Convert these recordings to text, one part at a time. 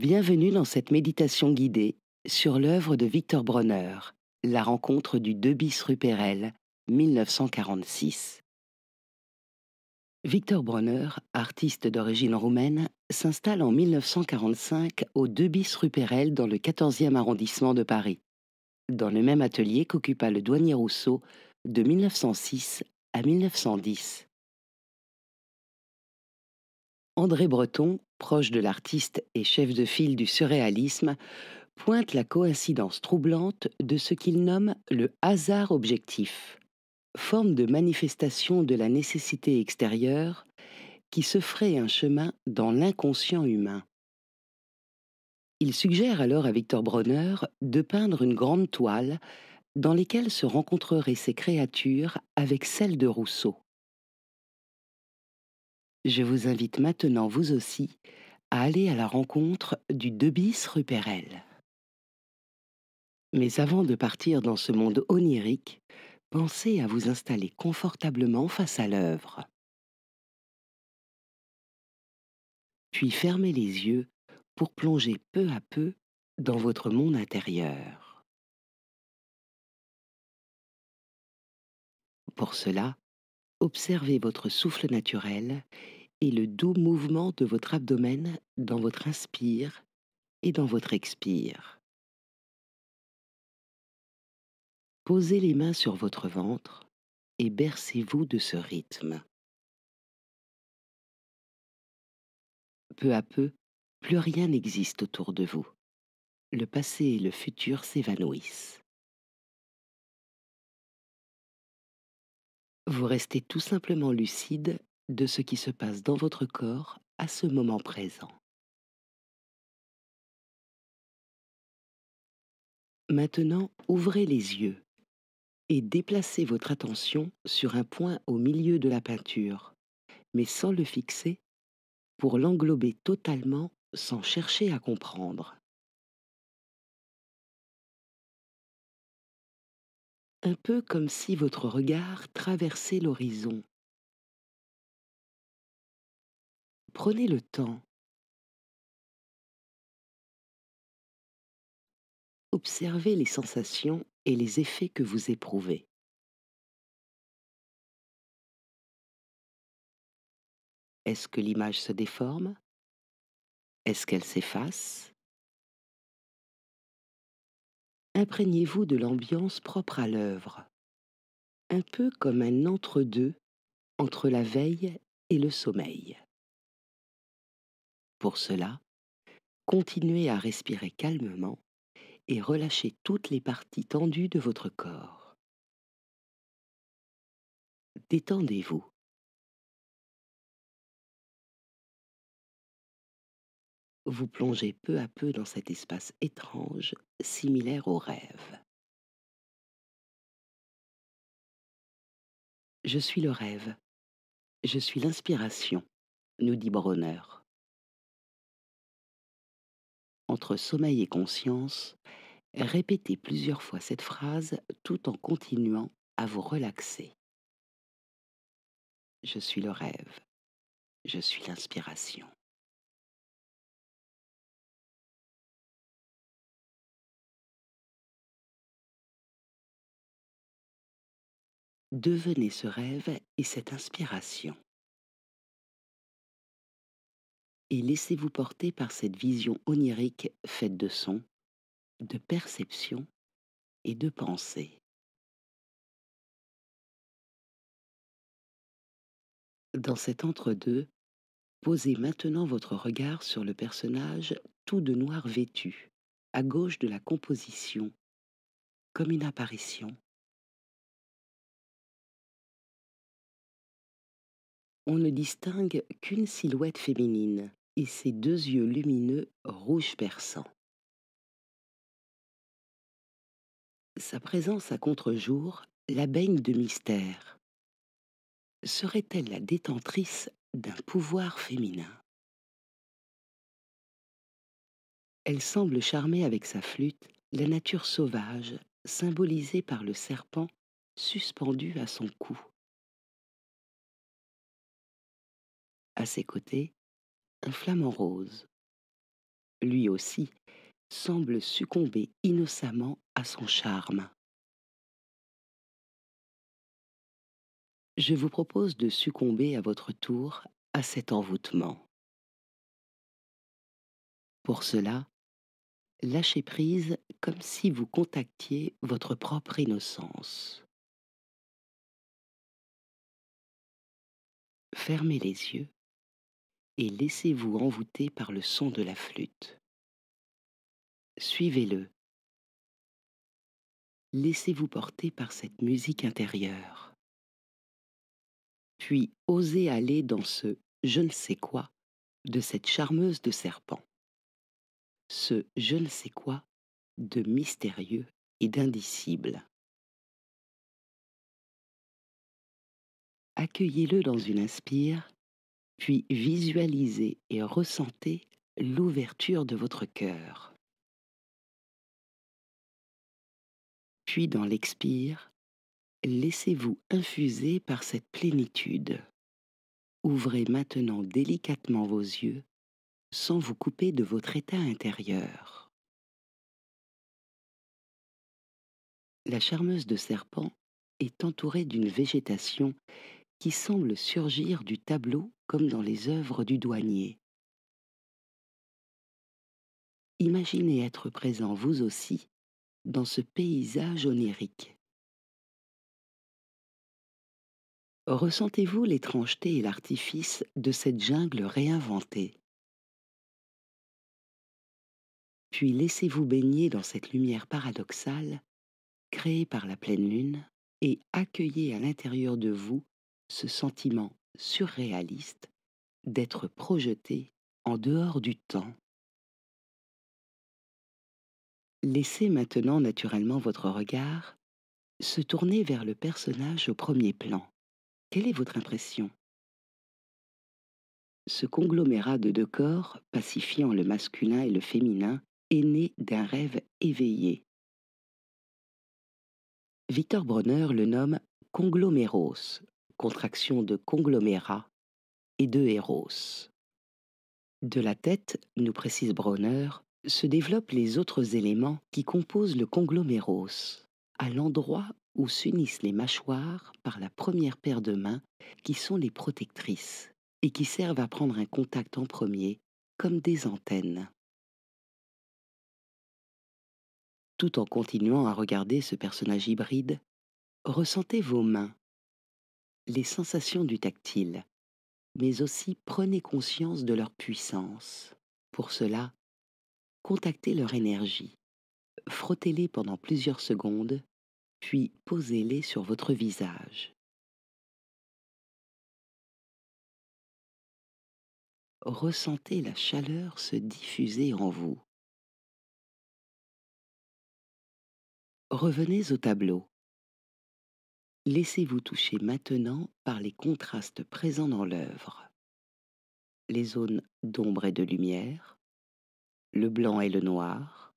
Bienvenue dans cette méditation guidée sur l'œuvre de Victor Bronner, La rencontre du 2 bis rue Perel, 1946. Victor Bronner, artiste d'origine roumaine, s'installe en 1945 au 2 bis rue Perel dans le 14e arrondissement de Paris, dans le même atelier qu'occupa le douanier Rousseau de 1906 à 1910. André Breton, proche de l'artiste et chef de file du surréalisme, pointe la coïncidence troublante de ce qu'il nomme le hasard objectif, forme de manifestation de la nécessité extérieure qui se ferait un chemin dans l'inconscient humain. Il suggère alors à Victor Bronner de peindre une grande toile dans laquelle se rencontreraient ces créatures avec celles de Rousseau. Je vous invite maintenant, vous aussi, à aller à la rencontre du 2 bis rue Perel. Mais avant de partir dans ce monde onirique, pensez à vous installer confortablement face à l'œuvre. Puis fermez les yeux pour plonger peu à peu dans votre monde intérieur. Pour cela, observez votre souffle naturel et le doux mouvement de votre abdomen dans votre inspire et dans votre expire. Posez les mains sur votre ventre et bercez-vous de ce rythme. Peu à peu, plus rien n'existe autour de vous. Le passé et le futur s'évanouissent. Vous restez tout simplement lucide de ce qui se passe dans votre corps à ce moment présent. Maintenant, ouvrez les yeux et déplacez votre attention sur un point au milieu de la peinture, mais sans le fixer, pour l'englober totalement sans chercher à comprendre. Un peu comme si votre regard traversait l'horizon. Prenez le temps. Observez les sensations et les effets que vous éprouvez. Est-ce que l'image se déforme? Est-ce qu'elle s'efface? Imprégnez-vous de l'ambiance propre à l'œuvre, un peu comme un entre-deux entre la veille et le sommeil. Pour cela, continuez à respirer calmement et relâchez toutes les parties tendues de votre corps. Détendez-vous. Vous plongez peu à peu dans cet espace étrange, similaire au rêve. Je suis le rêve, je suis l'inspiration, nous dit Bronner. Entre sommeil et conscience, répétez plusieurs fois cette phrase tout en continuant à vous relaxer. Je suis le rêve, je suis l'inspiration. Devenez ce rêve et cette inspiration. Et laissez-vous porter par cette vision onirique faite de sons, de perceptions et de pensées. Dans cet entre-deux, posez maintenant votre regard sur le personnage tout de noir vêtu, à gauche de la composition, comme une apparition. On ne distingue qu'une silhouette féminine et ses deux yeux lumineux rouge perçant. Sa présence à contre-jour la baigne de mystère. Serait-elle la détentrice d'un pouvoir féminin? Elle semble charmer avec sa flûte la nature sauvage, symbolisée par le serpent suspendu à son cou. À ses côtés, un flamant rose. lui aussi, semble succomber innocemment à son charme. Je vous propose de succomber à votre tour à cet envoûtement. Pour cela, lâchez prise comme si vous contactiez votre propre innocence. Fermez les yeux et laissez-vous envoûter par le son de la flûte. Suivez-le. Laissez-vous porter par cette musique intérieure. Puis osez aller dans ce je ne sais quoi de cette charmeuse de serpent. Ce je ne sais quoi de mystérieux et d'indicible. Accueillez-le dans une inspire, puis visualisez et ressentez l'ouverture de votre cœur. Puis dans l'expire, laissez-vous infuser par cette plénitude. Ouvrez maintenant délicatement vos yeux sans vous couper de votre état intérieur. La charmeuse de serpent est entourée d'une végétation qui semble surgir du tableau comme dans les œuvres du douanier. Imaginez être présent vous aussi dans ce paysage onirique. Ressentez-vous l'étrangeté et l'artifice de cette jungle réinventée. Puis laissez-vous baigner dans cette lumière paradoxale créée par la pleine lune et accueillez à l'intérieur de vous ce sentiment surréaliste d'être projeté en dehors du temps. Laissez maintenant naturellement votre regard se tourner vers le personnage au premier plan. Quelle est votre impression? Ce conglomérat de deux corps, pacifiant le masculin et le féminin, est né d'un rêve éveillé. Victor Bronner le nomme congloméros, contraction de conglomérat et de héros. De la tête, nous précise Bronner, se développent les autres éléments qui composent le congloméros, à l'endroit où s'unissent les mâchoires par la première paire de mains qui sont les protectrices et qui servent à prendre un contact en premier comme des antennes. Tout en continuant à regarder ce personnage hybride, ressentez vos mains, les sensations du tactile, mais aussi prenez conscience de leur puissance. Pour cela, contactez leur énergie, frottez-les pendant plusieurs secondes, puis posez-les sur votre visage. Ressentez la chaleur se diffuser en vous. Revenez au tableau. Laissez-vous toucher maintenant par les contrastes présents dans l'œuvre. Les zones d'ombre et de lumière, le blanc et le noir,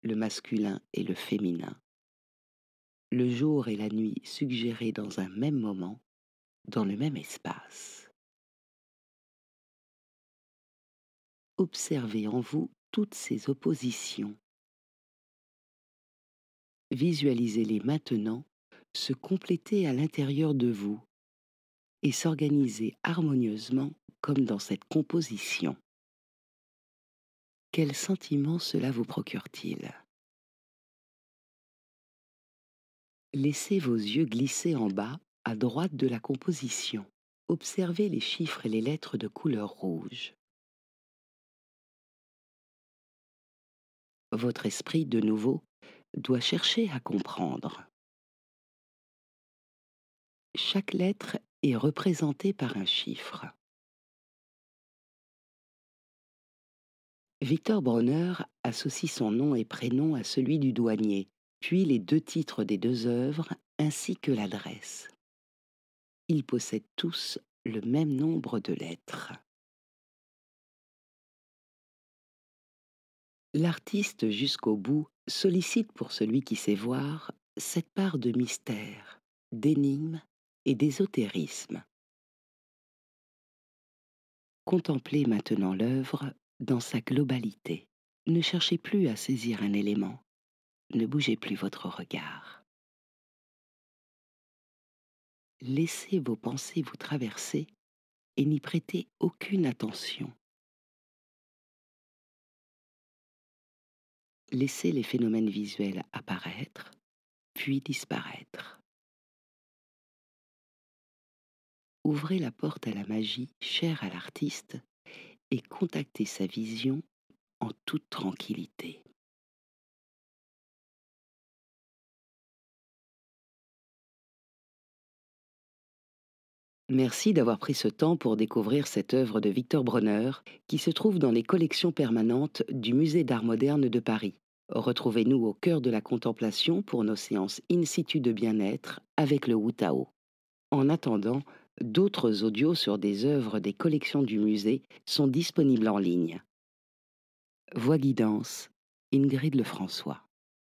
le masculin et le féminin, le jour et la nuit suggérés dans un même moment, dans le même espace. Observez en vous toutes ces oppositions. Visualisez-les maintenant se compléter à l'intérieur de vous et s'organiser harmonieusement comme dans cette composition. Quel sentiment cela vous procure-t-il? Laissez vos yeux glisser en bas, à droite de la composition. Observez les chiffres et les lettres de couleur rouge. Votre esprit, de nouveau, doit chercher à comprendre. Chaque lettre est représentée par un chiffre. Victor Bronner associe son nom et prénom à celui du douanier, puis les deux titres des deux œuvres ainsi que l'adresse. Ils possèdent tous le même nombre de lettres. L'artiste jusqu'au bout sollicite pour celui qui sait voir cette part de mystère, d'énigme et d'ésotérisme. Contemplez maintenant l'œuvre dans sa globalité. Ne cherchez plus à saisir un élément, ne bougez plus votre regard. Laissez vos pensées vous traverser et n'y prêtez aucune attention. Laissez les phénomènes visuels apparaître, puis disparaître. Ouvrez la porte à la magie chère à l'artiste et contactez sa vision en toute tranquillité. Merci d'avoir pris ce temps pour découvrir cette œuvre de Victor Bronner qui se trouve dans les collections permanentes du Musée d'art moderne de Paris. Retrouvez-nous au cœur de la contemplation pour nos séances in situ de bien-être avec le Wu Tao. En attendant, d'autres audios sur des œuvres des collections du musée sont disponibles en ligne. Voix guidance, Ingrid Lefrançois.